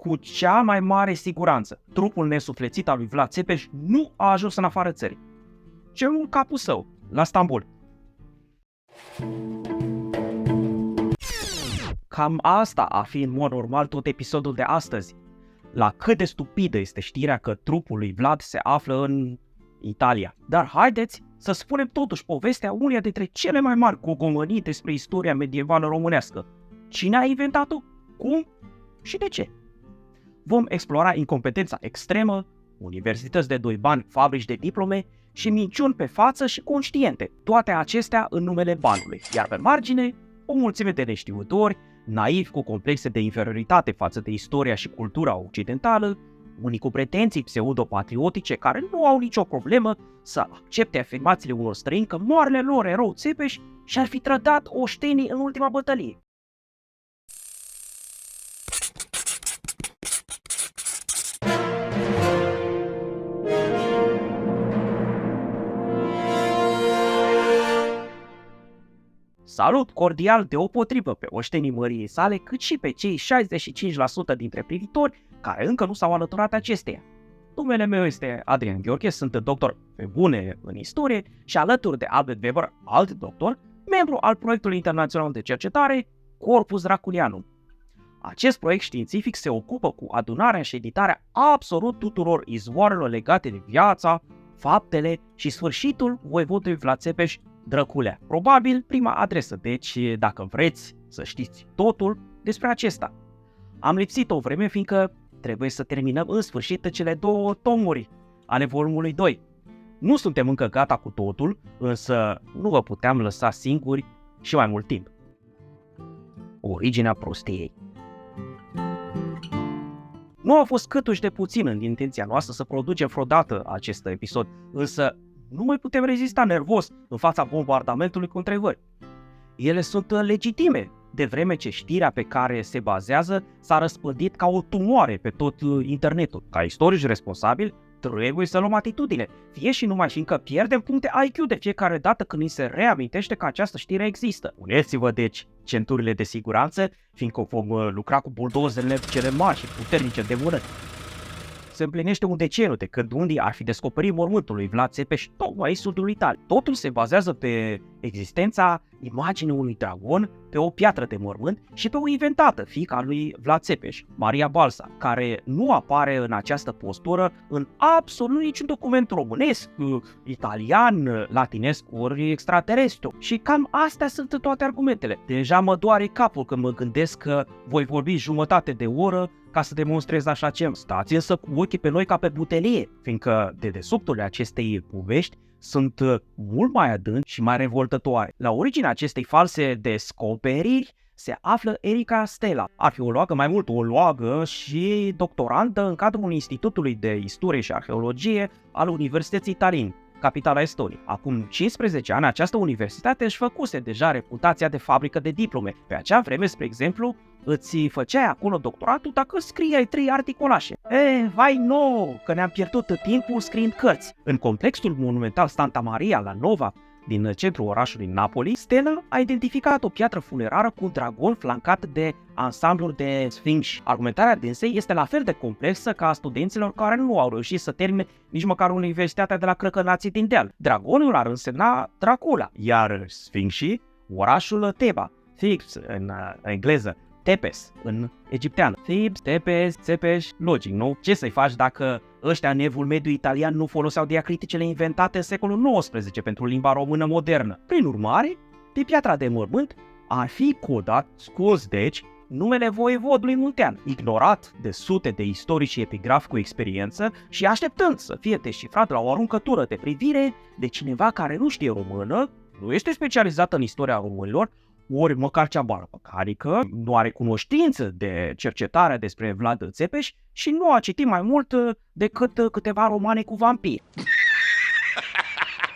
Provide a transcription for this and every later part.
Cu cea mai mare siguranță, trupul nesuflețit al lui Vlad Țepeș nu a ajuns în afara țării. Cel mult capul său, la Stambul. Cam asta ar fi în mod normal tot episodul de astăzi. La cât de stupidă este știrea că trupul lui Vlad se află în Italia. Dar haideți să spunem totuși povestea uneia dintre cele mai mari gogomănii despre istoria medievală românească. Cine a inventat-o? Cum? Și de ce? Vom explora incompetența extremă, universități de doi bani, fabrici de diplome și minciuni pe față și conștiente. Toate acestea în numele banului. Iar pe margine, o mulțime de neștiutori, naivi cu complexe de inferioritate față de istoria și cultura occidentală, unii cu pretenții pseudo-patriotice care nu au nicio problemă să accepte afirmațiile unor străini că moarele lor erou Țepeș și-ar fi trădat oștenii în ultima bătălie. Salut cordial deopotrivă pe oștenii măriei sale, cât și pe cei 65% dintre privitori care încă nu s-au alăturat acesteia. Numele meu este Adrian Gheorghe, sunt doctor pe bune în istorie și alături de Albert Weber, alt doctor, membru al proiectului internațional de cercetare Corpus Draculianum. Acest proiect științific se ocupă cu adunarea și editarea absolut tuturor izvoarelor legate de viața, faptele și sfârșitul voivodului Vlad Țepeș Drăculea. Probabil prima adresă, deci dacă vreți să știți totul despre acesta. Am lipsit o vreme fiindcă trebuie să terminăm în sfârșit cele două tomuri ale volumului 2. Nu suntem încă gata cu totul, însă nu vă puteam lăsa singuri și mai mult timp. Originea prostiei. Nu a fost câtuși de puțin în intenția noastră să producem vreodată acest episod, însă nu mai putem rezista nervos în fața bombardamentului cu întrebări. Ele sunt legitime, de vreme ce știrea pe care se bazează s-a răspândit ca o tumoare pe tot internetul. Ca istorici responsabili, trebuie să luăm atitudine, fie și numai fiindcă pierdem puncte IQ de fiecare dată când ni se reamintește că această știre există. Puneți-vă deci centurile de siguranță, fiindcă vom lucra cu buldozerele cele mari și puternice de mână. Se împlinește un deceniu de când unii ar fi descoperit mormântul lui Vlad Țepeș tocmai în sudul Italiei. Totul se bazează pe existența imaginii unui dragon pe o piatră de mormânt și pe o inventată, fiica lui Vlad Țepeș, Maria Balsa, care nu apare în această postură în absolut niciun document românesc, italian, latinesc ori extraterestru. Și cam astea sunt toate argumentele. Deja mă doare capul când mă gândesc că voi vorbi jumătate de oră ca să demonstrez așa ceva. Stați însă cu ochii pe noi ca pe butelie, fiindcă dedesubturile acestei povești sunt mult mai adânci și mai revoltătoare. La originea acestei false descoperiri se află Erica Stella, arheologă, mai mult ologă și doctorantă în cadrul Institutului de Istorie și Arheologie al Universității Tallinn, capitala Estoniei. Acum 15 ani, această universitate își făcuse deja reputația de fabrică de diplome. Pe acea vreme, spre exemplu, îți făceai acolo doctoratul dacă scriai 3 articolașe. Vai nou, că ne-am pierdut timpul scriind cărți. În complexul monumental Santa Maria la Nova, din centrul orașului Napoli, Stella a identificat o piatră funerară cu un dragon flancat de ansambluri de sfinși. Argumentarea dânsei este la fel de complexă ca a studenților care nu au reușit să termine nici măcar Universitatea de la Crăcănații din deal. Dragonul ar însemna Dracula, iar sfinșii, orașul Teba, Thebes în engleză, Tepes în egipteană. Thebes, Tepes, Țepeș, logic, nu? Ce să-i faci dacă ăștia în evul mediu italian nu foloseau diacriticele inventate în secolul XIX pentru limba română modernă? Prin urmare, pe piatra de mormânt ar fi codat, scos deci, numele voievodului muntean, ignorat de sute de istorici și epigrafi cu experiență și așteptând să fie descifrat la o aruncătură de privire de cineva care nu știe română, nu este specializat în istoria românilor, ori măcar cea barbarică, nu are cunoștință de cercetare despre Vlad Țepeș și nu a citit mai mult decât câteva romane cu vampiri.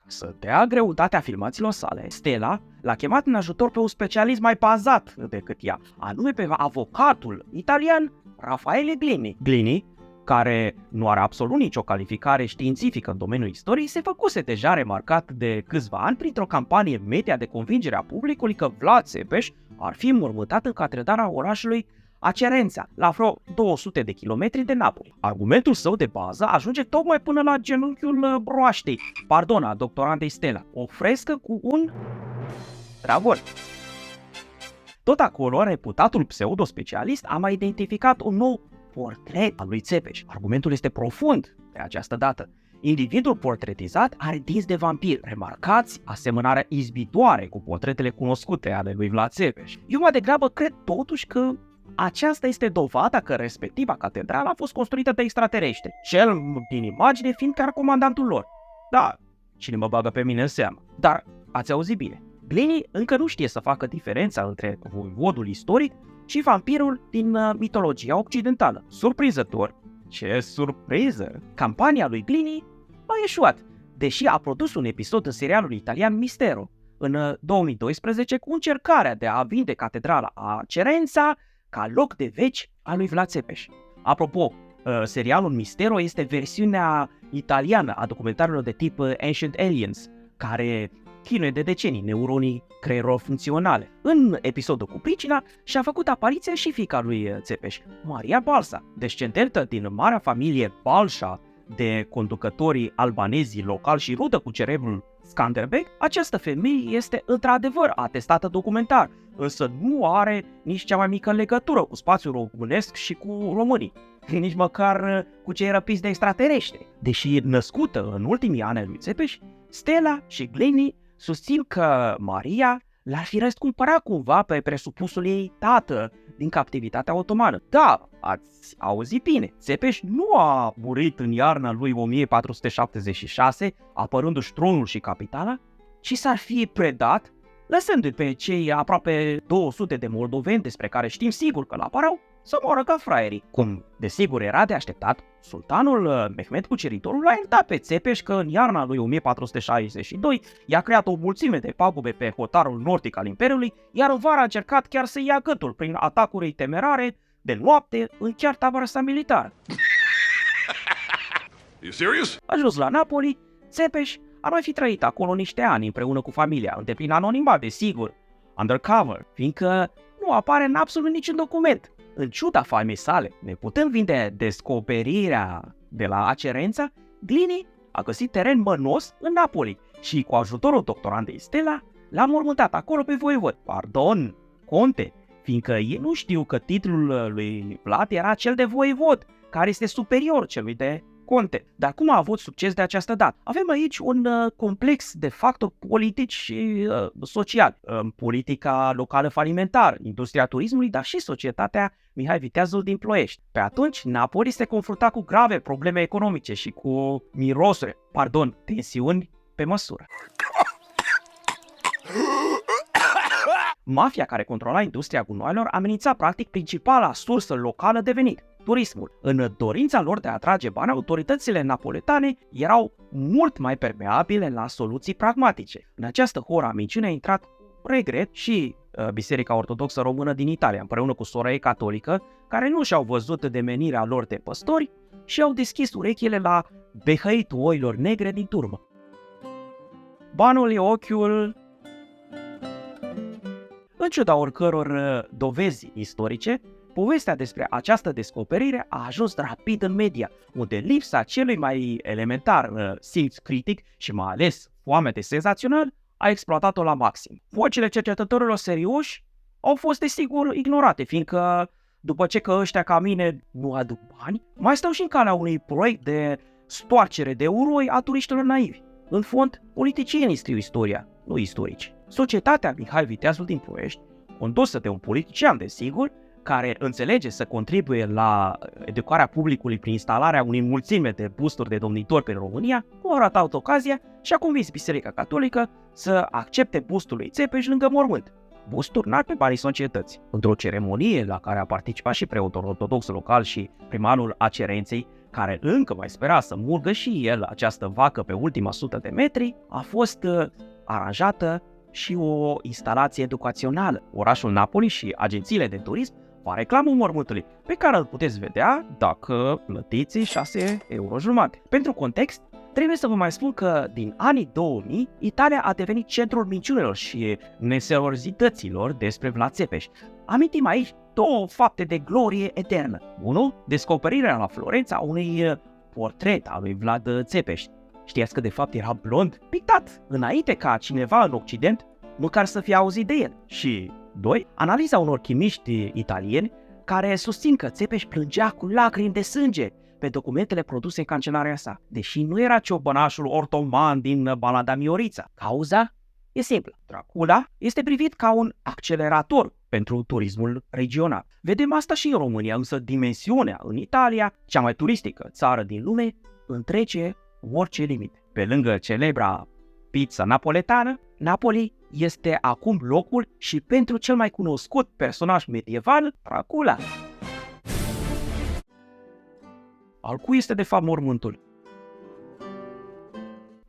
Să dea greutatea afirmațiilor sale, Stella l-a chemat în ajutor pe un specialist mai bazat decât ea, anume pe avocatul italian Raffaele Glini. Glini, care nu are absolut nicio calificare științifică în domeniul istoriei, se făcuse deja remarcat de câțiva ani printr-o campanie media de convingere a publicului că Vlad Țepeș ar fi înmormântat în catedrala orașului Acerența, la vreo 200 de kilometri de Napoli. Argumentul său de bază ajunge tocmai până la genunchiul broaștei, a doctorandei Stella, o frescă cu un dragoi. Tot acolo, reputatul pseudo-specialist a mai identificat un nou portret al lui Țepeș. Argumentul este profund de această dată. Individul portretizat are dinți de vampir, remarcați asemănarea izbitoare cu portretele cunoscute ale lui Vlad Țepeș. Eu mai degrabă cred totuși că aceasta este dovada că respectiva catedrală a fost construită de extraterestri, cel din imagine fiind chiar comandantul lor. Da, cine mă bagă pe mine în seamă. Dar ați auzit bine, Glini încă nu știe să facă diferența între voivodul istoric și vampirul din mitologia occidentală. Surprinzător, ce surpriză, campania lui Glini a eșuat, deși a produs un episod în serialul italian Mistero în 2012 cu încercarea de a vinde catedrala Acerența ca loc de veci al lui Vlad Țepeș. Apropo, serialul Mistero este versiunea italiană a documentarelor de tip Ancient Aliens, care chinuie de decenii neuronii creierilor funcționale. În episodul cu pricina și-a făcut apariția și fiica lui Țepeș, Maria Balsa, descendentă din marea familie Balșa de conducătorii albanezi locali și rudă cu cerebrul Skanderbeg. Această femeie este într-adevăr atestată documentar, însă nu are nici cea mai mică legătură cu spațiul românesc și cu românii, nici măcar cu cei răpiți de extraterestri. Deși născută în ultimii ani ai lui Țepeș, Stella și Glini susțin că Maria l-ar fi răscumpărat cumva pe presupusul ei tată din captivitatea otomană. Da, ați auzit bine, Țepeș nu a murit în iarna lui 1476, apărându-și tronul și capitala, ci s-ar fi predat, lăsându-i pe cei aproape 200 de moldoveni despre care știm sigur că l-apărau, să moară ca fraierii. Cum desigur era de așteptat, sultanul Mehmed Cuceritorul l-a iertat pe Țepeș că în iarna lui 1462 i-a creat o mulțime de pagube pe hotarul nordic al Imperiului, iar în vară a încercat chiar să ia gâtul prin atacuri temerare de noapte în chiar tabăra sa militară. Ajuns la Napoli, Țepeș ar mai fi trăit acolo niște ani împreună cu familia, în deplin anonimat, desigur, undercover, fiindcă nu apare în absolut niciun document. În ciuda faimei sale, neputând vinde descoperirea de la Acerența, Glini a găsit teren mănos în Napoli și cu ajutorul doctorandei Stella l-a mormântat acolo pe voievod, conte, fiindcă ei nu știu că titlul lui Vlad era cel de voievod, care este superior celui de conte. Dar cum a avut succes de această dată? Avem aici un complex de factori politici și sociali. Politica locală falimentară, industria turismului, dar și societatea Mihai Viteazul din Ploiești. Pe atunci, Napoli se confrunta cu grave probleme economice și cu tensiuni pe măsură. Mafia care controla industria gunoaielor amenința practic principala sursă locală de venit, turismul. În dorința lor de a atrage bani, autoritățile napoletane erau mult mai permeabile la soluții pragmatice. În această horă a minciunii a intrat regret și Biserica Ortodoxă Română din Italia, împreună cu sora ei catolică, care nu și-au văzut de menirea lor de păstori și au deschis urechile la behăitul oilor negre din turmă. Banul e ochiul. În ciuda oricăror dovezi istorice, povestea despre această descoperire a ajuns rapid în media, unde lipsa celui mai elementar simț critic și mai ales foamete senzațional a exploatat-o la maxim. Vocile cercetătorilor serioși au fost desigur ignorate, fiindcă după ce că ăștia ca mine nu aduc bani, mai stau și în calea unui proiect de stoarcere de uroi a turiștilor naivi. În fond, politicienii scriu istoria, nu istorici. Societatea Mihai Viteazul din Ploiești, condusă de un politician desigur, care înțelege să contribuie la educarea publicului prin instalarea unei mulțime de busturi de domnitori pe România, nu a ratat ocazia și a convins Biserica Catolică să accepte bustul lui Țepeș lângă mormânt. Bust turnat pe banii societății. Într-o ceremonie la care a participat și preotul ortodox local și primarul Acerenței, care încă mai spera să murgă și el această vacă pe ultima 100 de metri, a fost aranjată și o instalație educațională. Orașul Napoli și agențiile de turism fac reclamă mormântului, pe care îl puteți vedea dacă plătiți 6,5 euro. Pentru context, trebuie să vă mai spun că din anii 2000, Italia a devenit centrul minciunilor și neserozităților despre Vlad Țepeș. Amintim aici două fapte de glorie eternă. 1. Descoperirea la Florența unui portret al lui Vlad Țepeș. Știați că de fapt era blond, pictat, înainte ca cineva în Occident măcar să fie auzit de el. Și 2. Analiza unor chimiști italieni care susțin că Țepeș plângea cu lacrimi de sânge pe documentele produse în cancelarea sa, deși nu era ciobănașul ortoman din balada Miorița. Cauza e simplă. Dracula este privit ca un accelerator pentru turismul regional. Vedem asta și în România, însă dimensiunea în Italia, cea mai turistică țară din lume, întrece orice limite. Pe lângă celebra pizza napoletană, Napoli este acum locul și pentru cel mai cunoscut personaj medieval, Dracula. Al cui este de fapt mormântul?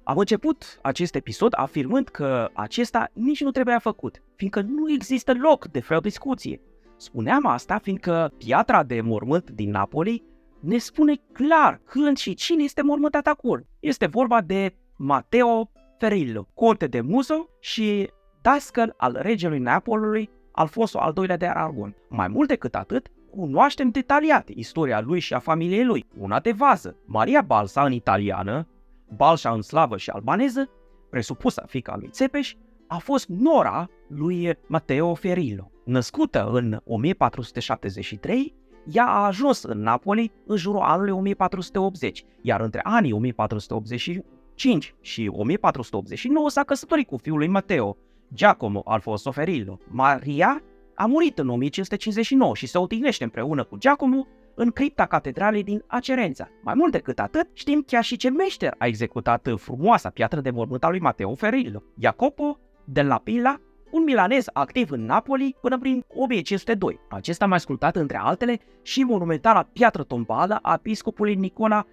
Am început acest episod afirmând că acesta nici nu trebuia făcut, fiindcă nu există loc de vreo discuție. Spuneam asta fiindcă piatra de mormânt din Napoli ne spune clar când și cine este mormântat acolo. Este vorba de Matteo Ferillo, conte de Muso și dascăl al regelui Neapolului Alfonso al II de Aragon. Mai mult decât atât, cunoaștem detaliat istoria lui și a familiei lui. Una de vază, Maria Balsa în italiană, Balsa în slavă și albaneză, presupusă fiica lui Țepeș, a fost nora lui Matteo Ferillo. Născută în 1473, ea a ajuns în Napoli în jurul anului 1480, iar între anii 1485 și 1489 s-a căsătorit cu fiul lui Matteo, Giacomo Alfonso Ferillo. Maria a murit în 1559 și se odihnește împreună cu Giacomo în cripta catedralei din Acerența. Mai mult decât atât, știm chiar și ce meșter a executat frumoasa piatră de mormânt a lui Matteo Ferillo, Jacopo della Pilla, un milanez activ în Napoli până prin 1502. Acesta a mai ascultat, între altele, și monumentala piatră tombală a episcopului Nicola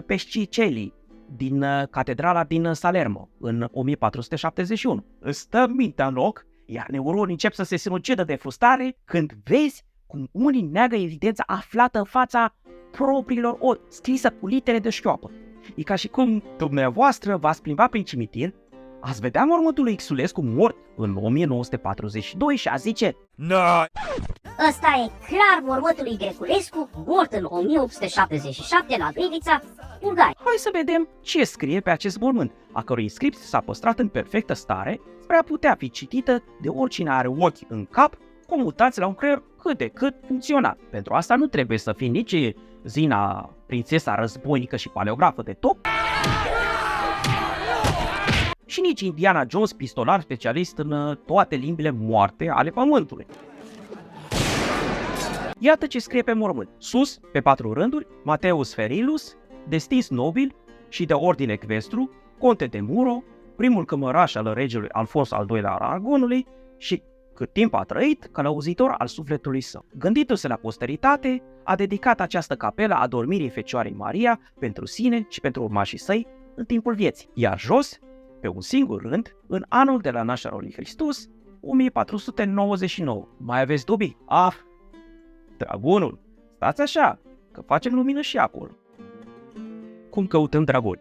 Pescicelli din catedrala din Salerno în 1471. Îți stă mintea în loc, iar neuronii încep să se sinucidă de frustrare când vezi cum unii neagă evidența aflată în fața propriilor ochi, scrisă cu litere de șchioapă. E ca și cum dumneavoastră v-ați plimba prin cimitir, ați vedea mormântul lui Xulescu mort în 1942 și a zice: No! Ăsta e clar mormântul lui Greculescu, mort în 1877 la Grivița, Bulgaria. Hai să vedem ce scrie pe acest mormânt, a cărui inscripție s-a păstrat în perfectă stare spre a putea fi citită de oricine are ochi în cap, comutați la un creier cât de cât funcțional. Pentru asta nu trebuie să fii nici Zina, prințesa războinică și paleografă de top, și nici Indiana Jones, pistolar specialist în toate limbile moarte ale pământului. Iată ce scrie pe mormânt. Sus, pe 4 rânduri, Matteus Ferillus, de stins nobil și de ordine ecvestru, conte de Muro, primul cămăraș al regelui Alfonso al II al Aragonului și, cât timp a trăit, călăuzitor al sufletului său. Gândindu-se la posteritate, a dedicat această capelă adormirii Fecioarei Maria pentru sine și pentru urmașii săi în timpul vieții. Iar jos, pe un singur rând, în anul de la nașterea lui Hristos, 1499. Mai aveți dubii? Dragonul, stați așa, că facem lumină și acolo. Cum căutăm dragoni?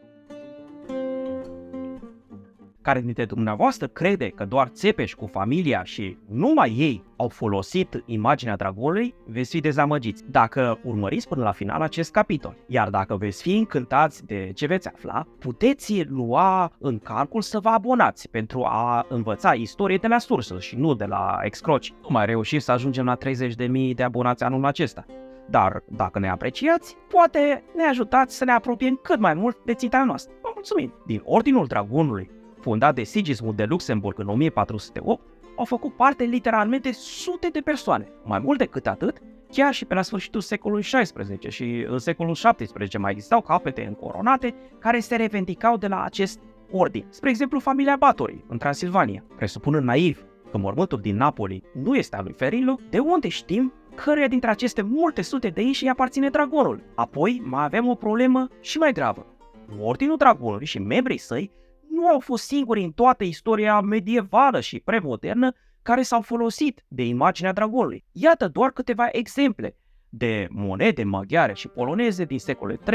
Care dintre dumneavoastră crede că doar Țepeș cu familia și numai ei au folosit imaginea dragonului, veți fi dezamăgiți dacă urmăriți până la final acest capitol. Iar dacă veți fi încântați de ce veți afla, puteți lua în calcul să vă abonați pentru a învăța istorie de la sursă și nu de la excroci. Nu mai reușim să ajungem la 30.000 de abonați anul acesta. Dar dacă ne apreciați, poate ne ajutați să ne apropiem cât mai mult de ținta noastră. Vă mulțumim! Din Ordinul Dragonului, fondat de Sigismund de Luxemburg în 1408, au făcut parte literalmente sute de persoane. Mai mult decât atât, chiar și pe la sfârșitul secolului XVI și în secolul XVII mai existau capete încoronate care se revendicau de la acest ordin. Spre exemplu, familia Báthory în Transilvania. Presupunând naiv că mormântul din Napoli nu este al lui Ferillo, de unde știm căreia dintre aceste multe sute de ei și aparține dragonul? Apoi mai avem o problemă și mai gravă. Ordinul Dragonului și membrii săi nu au fost singuri în toată istoria medievală și premodernă care s-au folosit de imaginea dragonului. Iată doar câteva exemple de monede maghiare și poloneze din secolele 13-14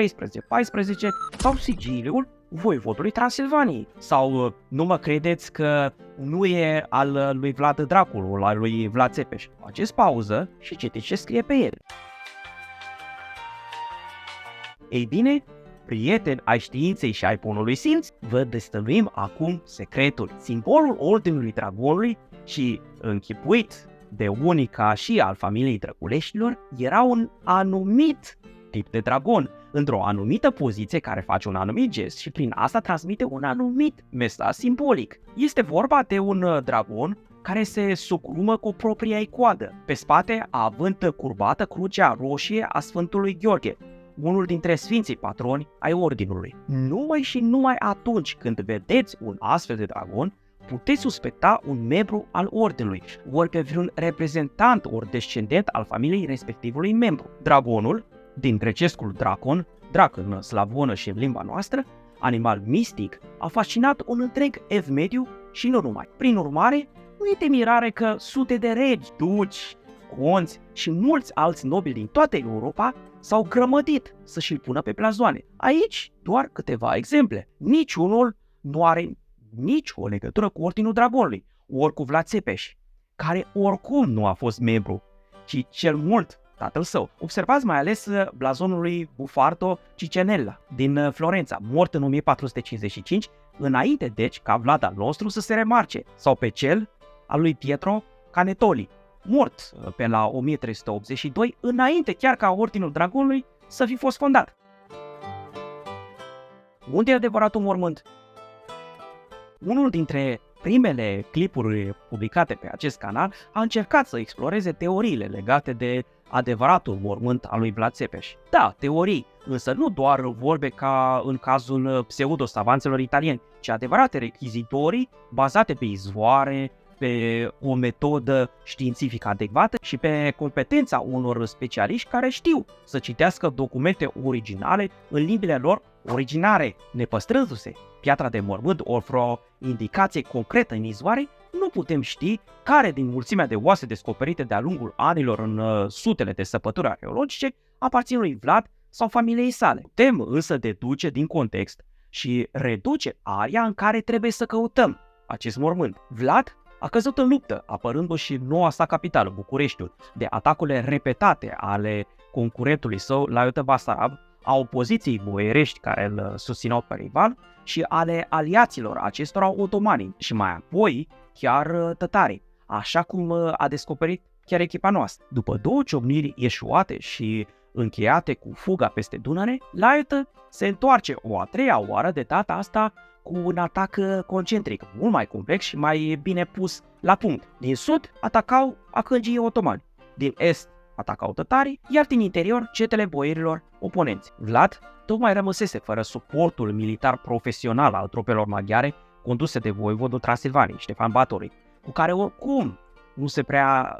sau sigiliul voivodului Transilvaniei. Sau nu mă credeți că nu e al lui Vlad Dracul, al lui Vlad Țepeș. Faceți pauză și citiți ce scrie pe el. Ei bine, prieteni ai științei și ai bunului simț, vă destăluim acum secretul. Simbolul ordinului dragonului și închipuit de unii ca și al familiei Drăguleștilor era un anumit tip de dragon, într-o anumită poziție care face un anumit gest și prin asta transmite un anumit mesaj simbolic. Este vorba de un dragon care se sucrumă cu propria ei coadă, pe spate având curbată crucea roșie a Sfântului Gheorghe, unul dintre sfinții patroni ai ordinului. Numai și numai atunci când vedeți un astfel de dragon, puteți suspecta un membru al ordinului, ori pe vreun reprezentant ori descendent al familiei respectivului membru. Dragonul, din grecescul dracon, drac în slavonă și în limba noastră, animal mistic, a fascinat un întreg ev mediu și nu numai. Prin urmare, nu e de mirare că sute de regi, duci, conți și mulți alți nobili din toată Europa s-au grămădit să și-l pună pe blazoane. Aici doar câteva exemple. Niciunul nu are nicio legătură cu Ordinul Dragonului, ori cu Vlad Țepeș, care oricum nu a fost membru, ci cel mult tatăl său. Observați mai ales blazonul lui Bufardo Cicenella din Florența, mort în 1455, înainte deci ca Vlad al nostru să se remarce, sau pe cel al lui Pietro Canetoli, mort pe la 1382, înainte chiar ca Ordinul Dragonului să fi fost fondat. Unde e adevăratul mormânt? Unul dintre primele clipuri publicate pe acest canal a încercat să exploreze teoriile legate de adevăratul mormânt al lui Vlad Țepeș. Da, teorii, însă nu doar vorbe ca în cazul pseudo-savanțelor italieni, ci adevărate rechizitorii bazate pe izvoare, pe o metodă științifică adecvată și pe competența unor specialiști care știu să citească documente originale în limbile lor originare, nepăstrându-se piatra de mormânt ori vreo indicație concretă în izvoare, nu putem ști care din mulțimea de oase descoperite de-a lungul anilor în sutele de săpături arheologice aparțin lui Vlad sau familiei sale. Putem însă deduce din context și reduce area în care trebuie să căutăm acest mormânt. Vlad a căzut în luptă, apărându-și noua sa capitală, Bucureștiul, de atacurile repetate ale concurentului său, Laiot Basarab, a opoziției boierești care îl susțineau pe rival și ale aliaților acestora otomani și mai apoi chiar tătarii, așa cum a descoperit chiar echipa noastră. După două ciocniri eșuate și încheiate cu fuga peste Dunăre, Laiot se întoarce o a treia oară, de data asta cu un atac concentric, mult mai complex și mai bine pus la punct. Din sud atacau acângii otomani, din est atacau tătarii, iar din interior cetele boierilor oponenți. Vlad tocmai rămăsese fără suportul militar profesional al trupelor maghiare conduse de voivodul Transilvaniei, Ștefan Batory, cu care oricum nu se prea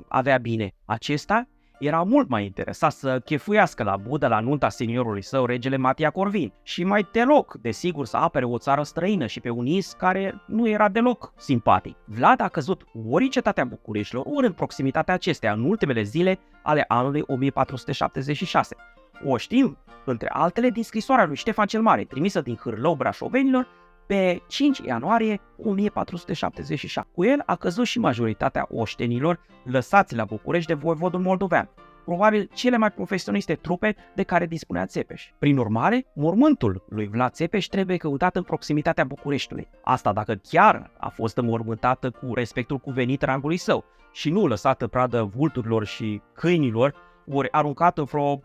avea bine. Acesta era mult mai interesat să chefuiască la Buda la nunta seniorului său, regele Matia Corvin, și mai deloc, desigur, să apere o țară străină și pe un is care nu era deloc simpatic. Vlad a căzut ori în cetatea Bucureștilor, ori în proximitatea acesteia, în ultimele zile ale anului 1476. O știm, între altele, din scrisoarea lui Ștefan cel Mare, trimisă din Hârlău brașovenilor, pe 5 ianuarie 1477. Cu el a căzut și majoritatea oștenilor lăsați la București de voivodul moldovean, probabil cele mai profesioniste trupe de care dispunea Țepeș. Prin urmare, mormântul lui Vlad Țepeș trebuie căutat în proximitatea Bucureștiului. Asta dacă chiar a fost înmormântată cu respectul cuvenit rangului său și nu lăsată pradă vulturilor și câinilor, ori aruncată în vreo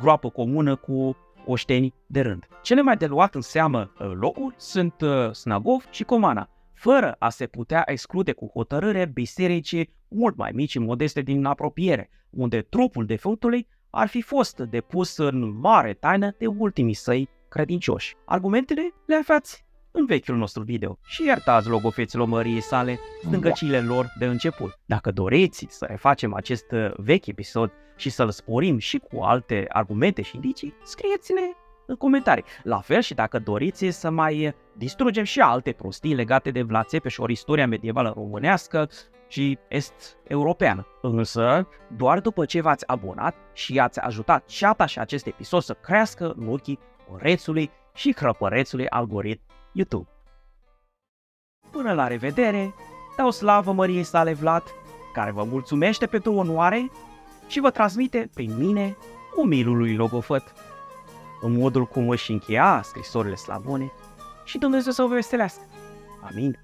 groapă comună cu oșteni de rând. Cele mai de luat în seamă locuri sunt Snagov și Comana, fără a se putea exclude cu hotărâre biserici mult mai mici și modeste din apropiere, unde trupul defunctului ar fi fost depus în mare taină de ultimii săi credincioși. Argumentele le aflați în vechiul nostru video și iertați logofeților măriei sale stângăciile lor de început. Dacă doriți să refacem acest vechi episod și să-l sporim și cu alte argumente și indicii, scrieți-ne în comentarii. La fel și dacă doriți să mai distrugem și alte prostii legate de Vlad Țepeș ori istoria medievală românească și est-europeană. Însă, doar după ce v-ați abonat și ați ajutat ceata și acest episod să crească în ochii rețului și hrăpărețului algoritm YouTube. Până la revedere, dau slavă Măriei sale Vlad, care vă mulțumește pentru onoare și vă transmite prin mine umilului logofăt, în modul cum își încheia scrisorile slavone, și Dumnezeu să vă vestelească. Amin.